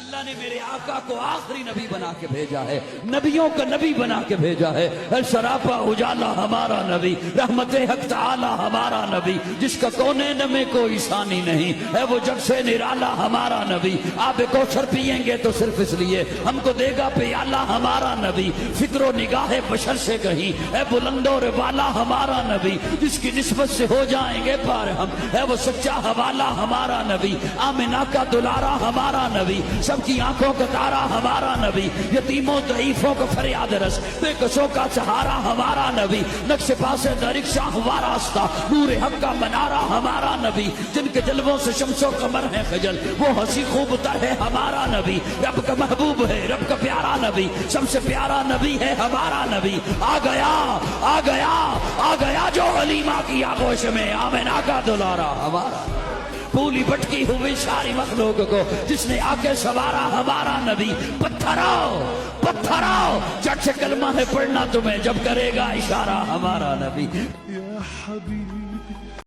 اللہ نے میرے آقا کو آخری نبی بنا کے بھیجا ہے، نبیوں کا نبی بنا کے بھیجا ہے۔ سراپا اجالا ہمارا نبی، رحمت حق تعالی ہمارا نبی، جس کا کونین میں کوئی ثانی نہیں ہے، وہ جگ سے نرالا ہمارا نبی۔ آب کوثر پیئیں گے تو صرف اس لیے ہم کو دے گا پیالہ ہمارا نبی۔ فکر و نگاہ بشر سے کہیں ہے بلند اور بالا ہمارا نبی، جس کی نسبت سے ہو جائیں گے پار ہم ہے وہ سچا حوالہ ہمارا نبی۔ آمنہ کا دلارا ہمارا نبی، سب کی آنکھوں کا تارا ہمارا نبی، یتیموں ضعیفوں کا فریاد رس، بے کسوں کا سہارا ہمارا نبی۔ نقش پاس درکشاں ہوا راستہ، نور حق کا منارہ ہمارا نبی، جن کے جلووں سے شمس و قمر ہے خجل، وہ ہنسی خوب تر ہے ہمارا نبی۔ رب کا محبوب ہے، رب کا پیارا نبی، سب سے پیارا نبی ہے ہمارا نبی۔ آ گیا آ گیا آ گیا جو حلیمہ کی آغوش میں، آمنہ کا دلارا ہمارا، پھولی بٹکی ہوئی ساری مخلوق کو جس نے آ کے سوارا ہمارا نبی۔ پتھر آؤ جٹ سے کلمہ ہے پڑھنا تمہیں جب کرے گا اشارہ ہمارا نبی۔ یا حبیب